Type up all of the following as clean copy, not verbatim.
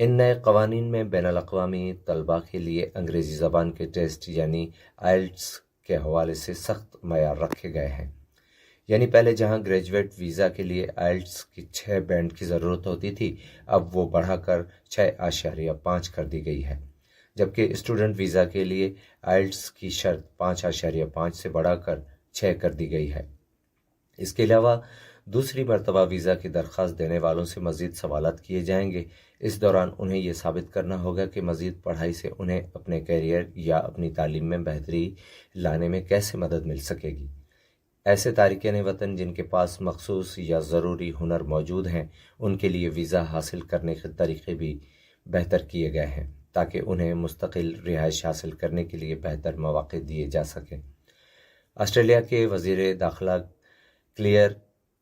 ان نئے قوانین میں بین الاقوامی طلباء کے لیے انگریزی زبان کے ٹیسٹ یعنی آئلٹس کے حوالے سے سخت معیار رکھے گئے ہیں۔ یعنی پہلے جہاں گریجویٹ ویزا کے لیے آئلٹس کی 6 بینڈ کی ضرورت ہوتی تھی، اب وہ بڑھا کر 6.5 کر دی گئی ہے، جبکہ اسٹوڈنٹ ویزا کے لیے آئلٹس کی شرط 5.5 سے بڑھا کر 6 کر دی گئی ہے۔ اس کے علاوہ دوسری مرتبہ ویزا کی درخواست دینے والوں سے مزید سوالات کیے جائیں گے۔ اس دوران انہیں یہ ثابت کرنا ہوگا کہ مزید پڑھائی سے انہیں اپنے کیریئر یا اپنی تعلیم میں بہتری لانے میں کیسے مدد مل سکے گی۔ ایسے تارکین وطن جن کے پاس مخصوص یا ضروری ہنر موجود ہیں، ان کے لیے ویزا حاصل کرنے کے طریقے بھی بہتر کیے گئے ہیں تاکہ انہیں مستقل رہائش حاصل کرنے کے لیے بہتر مواقع دیے جا سکیں۔ آسٹریلیا کے وزیر داخلہ کلیئر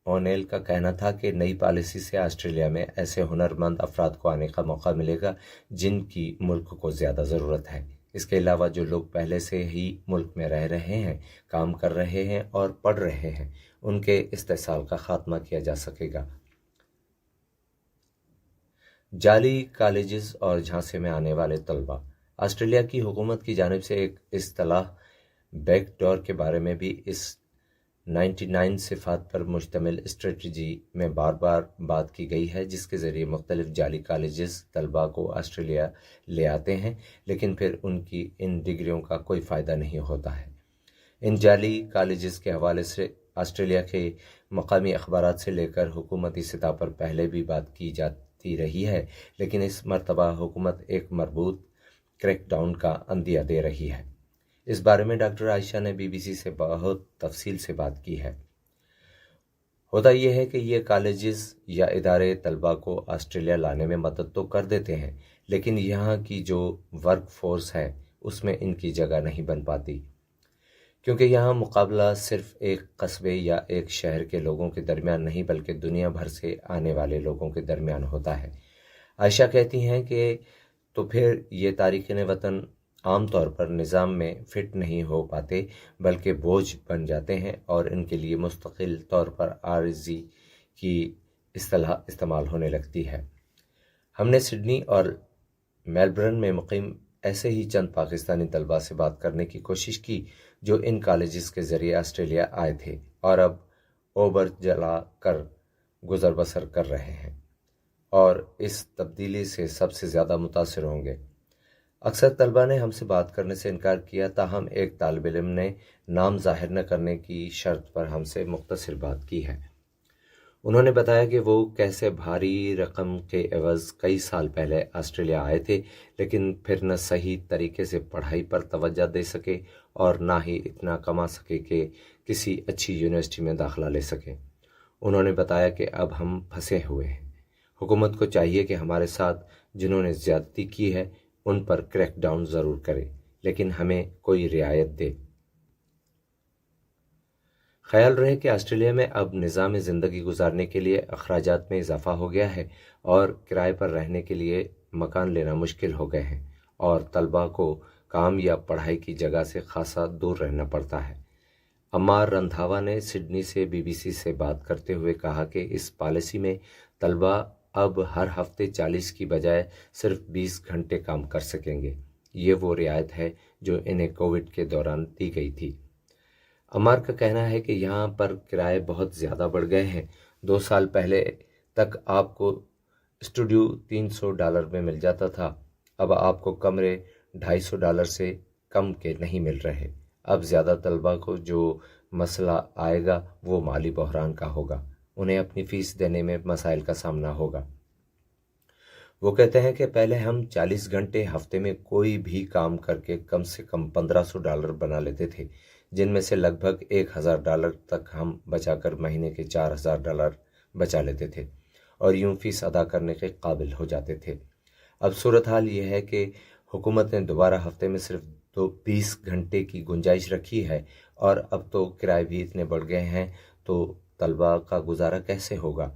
اونیل کا کہنا تھا کہ نئی پالیسی سے آسٹریلیا میں ایسے ہنرمند افراد کو آنے کا موقع ملے گا جن کی ملک کو زیادہ ضرورت ہے۔ اس کے علاوہ جو لوگ پہلے سے ہی ملک میں رہ رہے ہیں، کام کر رہے ہیں اور پڑھ رہے ہیں، ان کے استحصال کا خاتمہ کیا جا سکے گا۔ جعلی کالجز اور جھانسے میں آنے والے طلباء۔ آسٹریلیا کی حکومت کی جانب سے ایک اصطلاح بیک ڈور کے بارے میں بھی اس 99 صفات پر مشتمل اسٹریٹجی میں بار بار بات کی گئی ہے، جس کے ذریعے مختلف جعلی کالجز طلباء کو آسٹریلیا لے آتے ہیں، لیکن پھر ان کی ان ڈگریوں کا کوئی فائدہ نہیں ہوتا ہے۔ ان جعلی کالجز کے حوالے سے آسٹریلیا کے مقامی اخبارات سے لے کر حکومتی سطح پر پہلے بھی بات کی جاتی رہی ہے، لیکن اس مرتبہ حکومت ایک مربوط کریک ڈاؤن کا عندیہ دے رہی ہے۔ اس بارے میں ڈاکٹر عائشہ نے بی بی سی سے بہت تفصیل سے بات کی ہے۔ ہوتا یہ ہے کہ یہ کالجز یا ادارے طلباء کو آسٹریلیا لانے میں مدد تو کر دیتے ہیں، لیکن یہاں کی جو ورک فورس ہے اس میں ان کی جگہ نہیں بن پاتی، کیونکہ یہاں مقابلہ صرف ایک قصبے یا ایک شہر کے لوگوں کے درمیان نہیں بلکہ دنیا بھر سے آنے والے لوگوں کے درمیان ہوتا ہے۔ عائشہ کہتی ہیں کہ تو پھر یہ تارکین وطن عام طور پر نظام میں فٹ نہیں ہو پاتے بلکہ بوجھ بن جاتے ہیں اور ان کے لیے مستقل طور پر عارضی کی اصطلاح استعمال ہونے لگتی ہے۔ ہم نے سڈنی اور میلبرن میں مقیم ایسے ہی چند پاکستانی طلباء سے بات کرنے کی کوشش کی جو ان کالجز کے ذریعے آسٹریلیا آئے تھے اور اب اوبر جلا کر گزر بسر کر رہے ہیں اور اس تبدیلی سے سب سے زیادہ متاثر ہوں گے۔ اکثر طلباء نے ہم سے بات کرنے سے انکار کیا، تاہم ایک طالب علم نے نام ظاہر نہ کرنے کی شرط پر ہم سے مختصر بات کی ہے۔ انہوں نے بتایا کہ وہ کیسے بھاری رقم کے عوض کئی سال پہلے آسٹریلیا آئے تھے، لیکن پھر نہ صحیح طریقے سے پڑھائی پر توجہ دے سکے اور نہ ہی اتنا کما سکے کہ کسی اچھی یونیورسٹی میں داخلہ لے سکیں۔ انہوں نے بتایا کہ اب ہم پھنسے ہوئے ہیں۔ حکومت کو چاہیے کہ ہمارے ساتھ جنہوں نے زیادتی کی ہے ان پر کریک ڈاؤن ضرور کرے، لیکن ہمیں کوئی رعایت دے۔ خیال رہے کہ آسٹریلیا میں اب نظام زندگی گزارنے کے لیے اخراجات میں اضافہ ہو گیا ہے اور کرائے پر رہنے کے لیے مکان لینا مشکل ہو گئے ہیں اور طلباء کو کام یا پڑھائی کی جگہ سے خاصا دور رہنا پڑتا ہے۔ عمار رندھاوا نے سڈنی سے بی بی سی سے بات کرتے ہوئے کہا کہ اس پالیسی میں طلباء اب ہر ہفتے 40 کی بجائے صرف 20 گھنٹے کام کر سکیں گے۔ یہ وہ رعایت ہے جو انہیں کووڈ کے دوران دی گئی تھی۔ عمار کا کہنا ہے کہ یہاں پر کرائے بہت زیادہ بڑھ گئے ہیں۔ 2 سال پہلے تک آپ کو اسٹوڈیو $300 میں مل جاتا تھا، اب آپ کو کمرے $250 سے کم کے نہیں مل رہے۔ اب زیادہ طلباء کو جو مسئلہ آئے گا وہ مالی بحران کا ہوگا، انہیں اپنی فیس دینے میں مسائل کا سامنا ہوگا۔ وہ کہتے ہیں کہ پہلے ہم 40 گھنٹے ہفتے میں کوئی بھی کام کر کے کم سے کم $1500 بنا لیتے تھے، جن میں سے لگ بھگ $1000 تک ہم بچا کر مہینے کے $4000 بچا لیتے تھے اور یوں فیس ادا کرنے کے قابل ہو جاتے تھے۔ اب صورتحال یہ ہے کہ حکومت نے دوبارہ ہفتے میں صرف 20 گھنٹے کی گنجائش رکھی ہے اور اب تو کرائے بھی اتنے بڑھ گئے ہیں تو طلباء کا گزارا کیسے ہوگا؟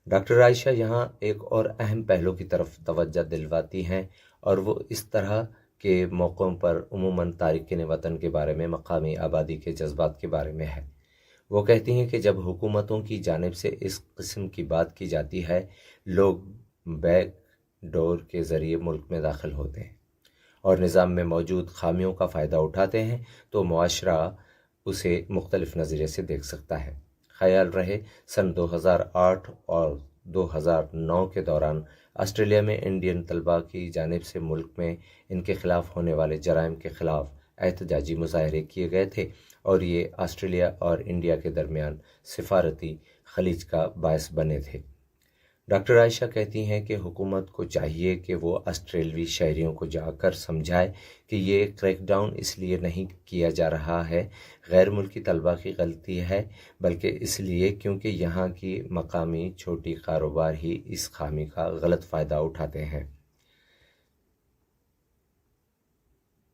ڈاکٹر عائشہ یہاں ایک اور اہم پہلو کی طرف توجہ دلواتی ہیں اور وہ اس طرح کے موقعوں پر عموماً تارکین وطن کے بارے میں مقامی آبادی کے جذبات کے بارے میں ہے۔ وہ کہتی ہیں کہ جب حکومتوں کی جانب سے اس قسم کی بات کی جاتی ہے، لوگ بیک ڈور کے ذریعے ملک میں داخل ہوتے ہیں اور نظام میں موجود خامیوں کا فائدہ اٹھاتے ہیں تو معاشرہ اسے مختلف نظریے سے دیکھ سکتا ہے۔ خیال رہے سن 2008 اور 2009 کے دوران آسٹریلیا میں انڈین طلباء کی جانب سے ملک میں ان کے خلاف ہونے والے جرائم کے خلاف احتجاجی مظاہرے کیے گئے تھے اور یہ آسٹریلیا اور انڈیا کے درمیان سفارتی خلیج کا باعث بنے تھے۔ ڈاکٹر عائشہ کہتی ہیں کہ حکومت کو چاہیے کہ وہ آسٹریلوی شہریوں کو جا کر سمجھائے کہ یہ کریک ڈاؤن اس لیے نہیں کیا جا رہا ہے غیر ملکی طلباء کی غلطی ہے، بلکہ اس لیے کیونکہ یہاں کی مقامی چھوٹی کاروبار ہی اس خامی کا غلط فائدہ اٹھاتے ہیں۔